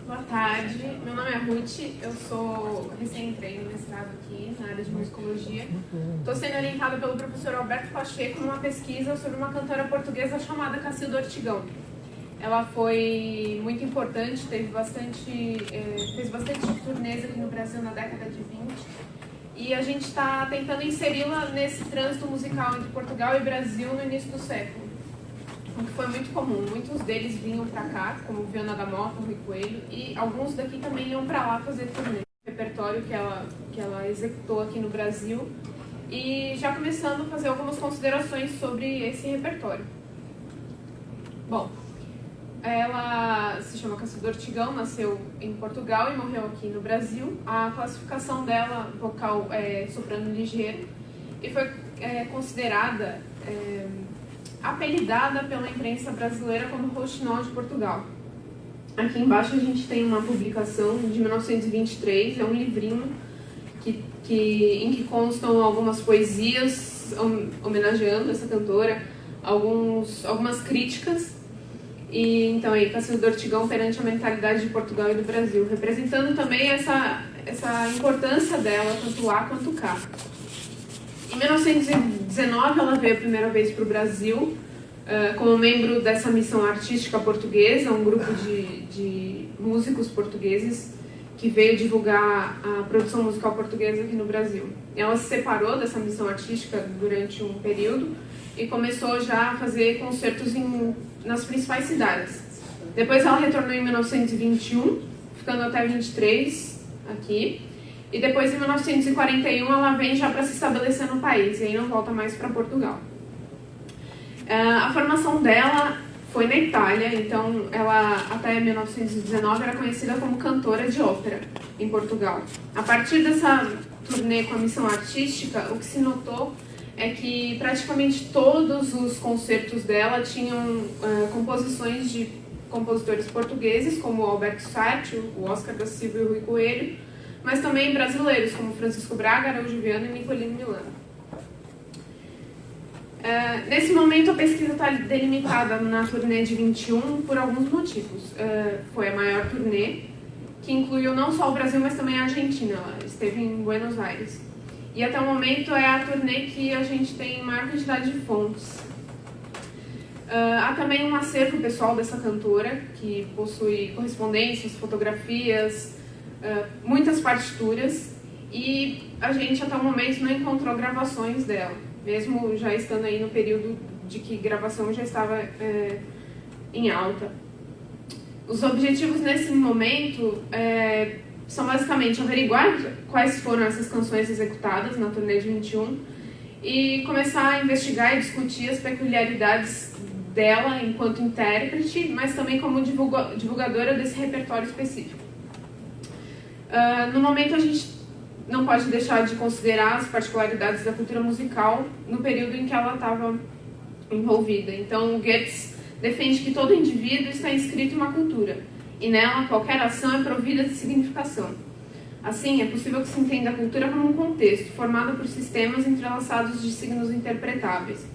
Boa tarde, meu nome é Ruth, eu sou recém-entrei no mestrado aqui na área de musicologia. Estou sendo orientada pelo professor Alberto Pacheco numa pesquisa sobre uma cantora portuguesa chamada Cacilda Ortigão. Ela foi muito importante, fez bastante turnês aqui no Brasil na década de 20 e a gente está tentando inseri-la nesse trânsito musical entre Portugal e Brasil no início do século, o que foi muito comum. Muitos deles vinham para cá, como Viana da Mota, Rui Coelho, e alguns daqui também iam para lá fazer turnê. O repertório que ela executou aqui no Brasil, e já começando a fazer algumas considerações sobre esse repertório. Bom, ela se chama Cacilda Ortigão, nasceu em Portugal e morreu aqui no Brasil. A classificação dela, vocal, é soprano ligeiro, e foi considerada, apelidada pela imprensa brasileira como Rouxinol de Portugal. Aqui embaixo a gente tem uma publicação de 1923, é um livrinho em que constam algumas poesias homenageando essa cantora, algumas críticas. E então aí, Cacilda Ortigão perante a mentalidade de Portugal e do Brasil, representando também essa importância dela, tanto lá quanto cá. Em 1919, ela veio a primeira vez para o Brasil como membro dessa missão artística portuguesa, um grupo de músicos portugueses que veio divulgar a produção musical portuguesa aqui no Brasil. Ela se separou dessa missão artística durante um período e começou já a fazer concertos nas principais cidades. Depois ela retornou em 1921, ficando até 23 aqui. E depois, em 1941, ela vem já para se estabelecer no país, e aí não volta mais para Portugal. A formação dela foi na Itália, então ela, até 1919, era conhecida como cantora de ópera em Portugal. A partir dessa turnê com a missão artística, o que se notou é que praticamente todos os concertos dela tinham composições de compositores portugueses, como o Alberto Sátio, o Oscar da Silva e o Rui Coelho, mas também brasileiros, como Francisco Braga, Araújo Viana e Nicolino Milano. Nesse momento, a pesquisa está delimitada na turnê de 21 por alguns motivos. Foi a maior turnê, que incluiu não só o Brasil, mas também a Argentina. Ela esteve em Buenos Aires. E até o momento é a turnê que a gente tem maior quantidade de fontes. Há também um acervo pessoal dessa cantora, que possui correspondências, fotografias, muitas partituras, e a gente até o momento não encontrou gravações dela, mesmo já estando aí no período de que gravação já estava em alta. Os objetivos nesse momento são basicamente averiguar quais foram essas canções executadas na turnê de 21 e começar a investigar e discutir as peculiaridades dela enquanto intérprete, mas também como divulgadora desse repertório específico. No momento, a gente não pode deixar de considerar as particularidades da cultura musical no período em que ela estava envolvida. Então, Goethe defende que todo indivíduo está inscrito em uma cultura, e nela qualquer ação é provida de significação. Assim, é possível que se entenda a cultura como um contexto, formado por sistemas entrelaçados de signos interpretáveis.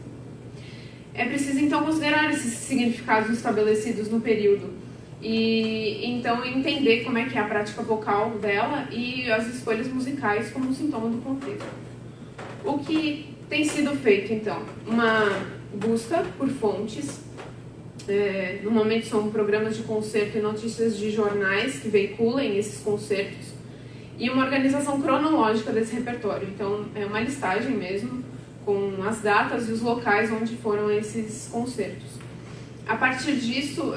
É preciso, então, considerar esses significados estabelecidos no período, e então entender como é que é a prática vocal dela e as escolhas musicais como um sintoma do contexto. O que tem sido feito, então? Uma busca por fontes. No momento são programas de concerto e notícias de jornais que veiculem esses concertos, e uma organização cronológica desse repertório. Então, é uma listagem mesmo, com as datas e os locais onde foram esses concertos. A partir disso,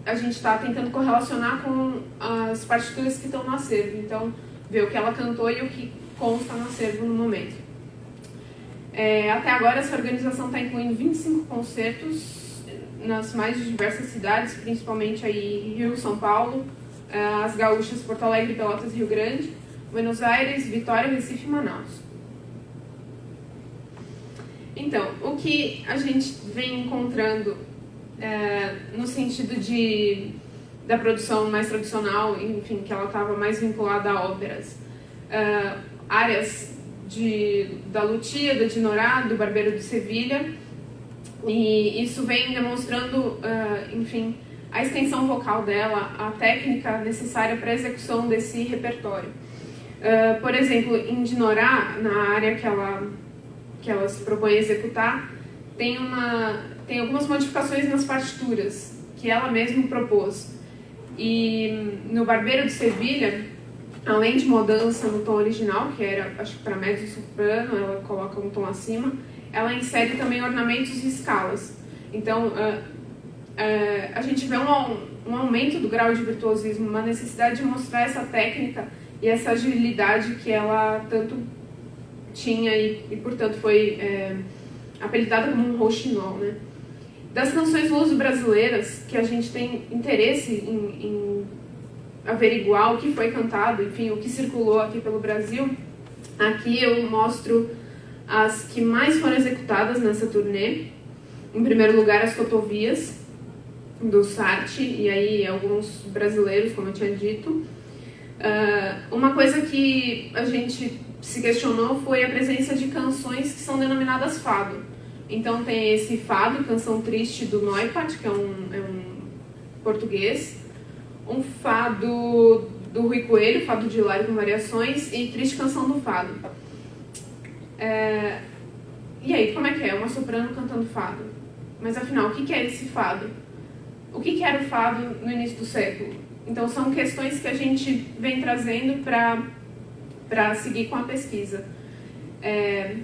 a gente está tentando correlacionar com as partituras que estão no acervo. Então, ver o que ela cantou e o que consta no acervo no momento. Até agora, essa organização está incluindo 25 concertos nas mais diversas cidades, principalmente aí Rio, São Paulo, as gaúchas Porto Alegre, Pelotas e Rio Grande, Buenos Aires, Vitória, Recife e Manaus. Então, o que a gente vem encontrando no sentido da produção mais tradicional, enfim, que ela estava mais vinculada a óperas, áreas da Lucia, da Dinorá, do Barbeiro de Sevilha, e isso vem demonstrando, enfim, a extensão vocal dela, a técnica necessária para a execução desse repertório. Por exemplo, em Dinorá, na área que ela se propõe a executar, tem algumas modificações nas partituras que ela mesma propôs. E no Barbeiro de Sevilha, além de mudança no tom original, que era, acho que para mezzo-soprano, ela coloca um tom acima, ela insere também ornamentos e escalas. Então, a gente vê um aumento do grau de virtuosismo, uma necessidade de mostrar essa técnica e essa agilidade que ela tanto tinha e portanto, foi apelidada como um rouxinol, né? Das canções luso-brasileiras, que a gente tem interesse em averiguar o que foi cantado, enfim, o que circulou aqui pelo Brasil, aqui eu mostro as que mais foram executadas nessa turnê. Em primeiro lugar, as cotovias, do Sarti, e aí alguns brasileiros, como eu tinha dito. Uma coisa que a gente se questionou foi a presença de canções que são denominadas fado. Então tem esse fado, Canção Triste, do Neupat, que é um português, um fado do Rui Coelho, Fado de Hilário com Variações, e Triste Canção do Fado. E aí, como é que é? Uma soprano cantando fado. Mas afinal, o que é esse fado? O que era o fado no início do século? Então são questões que a gente vem trazendo para seguir com a pesquisa. É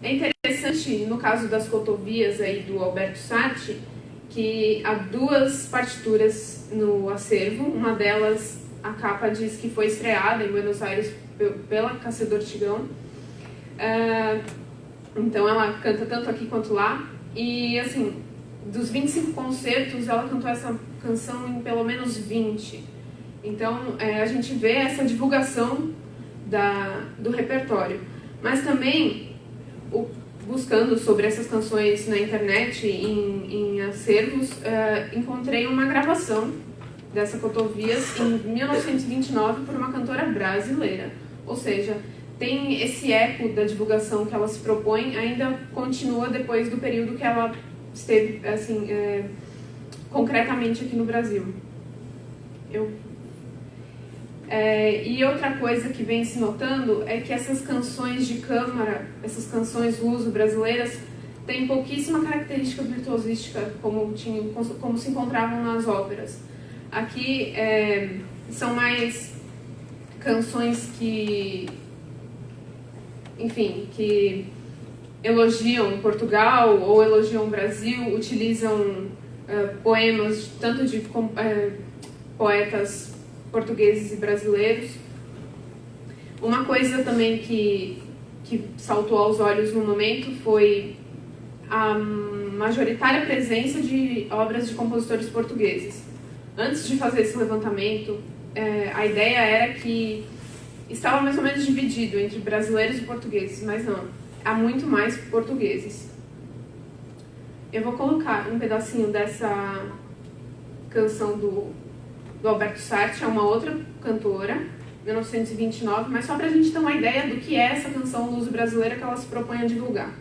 interessante, no caso das cotovias aí do Alberto Sarti, que há duas partituras no acervo. Uma delas, a capa diz que foi estreada em Buenos Aires pela Cacedor Tigão. Então ela canta tanto aqui quanto lá. E assim, dos 25 concertos, ela cantou essa canção em pelo menos 20. Então a gente vê essa divulgação do repertório. Mas também, buscando sobre essas canções na internet, em acervos, encontrei uma gravação dessa Cotovias em 1929 por uma cantora brasileira. Ou seja, tem esse eco da divulgação que ela se propõe, ainda continua depois do período que ela esteve assim, concretamente aqui no Brasil. E outra coisa que vem se notando é que essas canções de câmara, essas canções luso-brasileiras, têm pouquíssima característica virtuosística como se encontravam nas óperas. Aqui são mais canções que elogiam Portugal ou elogiam o Brasil, utilizam poemas tanto de poetas portugueses e brasileiros. Uma coisa também que saltou aos olhos no momento foi a majoritária presença de obras de compositores portugueses. Antes de fazer esse levantamento, a ideia era que estava mais ou menos dividido entre brasileiros e portugueses, mas não, há muito mais portugueses. Eu vou colocar um pedacinho dessa canção do Alberto Sarti, é uma outra cantora, 1929, mas só para a gente ter uma ideia do que é essa canção luso-brasileira que ela se propõe a divulgar.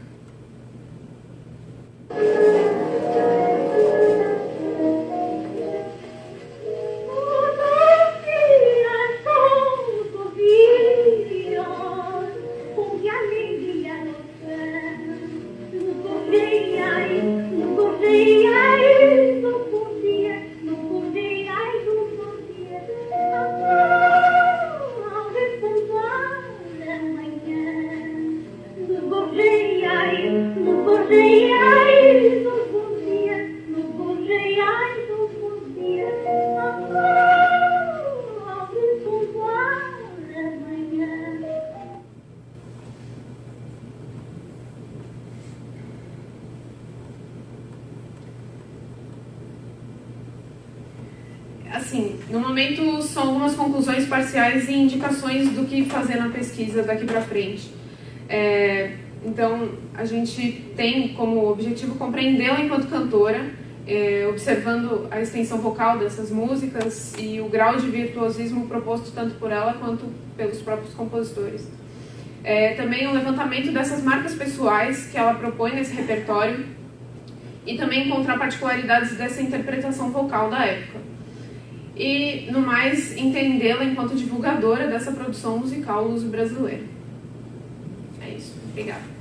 Assim, no momento são algumas conclusões parciais e indicações do que fazer na pesquisa daqui para frente. Então, a gente tem como objetivo compreendê-la enquanto cantora, observando a extensão vocal dessas músicas e o grau de virtuosismo proposto tanto por ela quanto pelos próprios compositores. Também o levantamento dessas marcas pessoais que ela propõe nesse repertório e também encontrar particularidades dessa interpretação vocal da época. E, no mais, entendê-la enquanto divulgadora dessa produção musical luso-brasileira. É isso. Obrigada.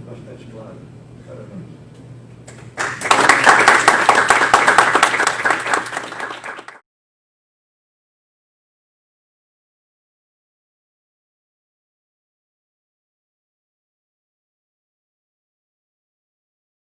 Bastante claro, claramente.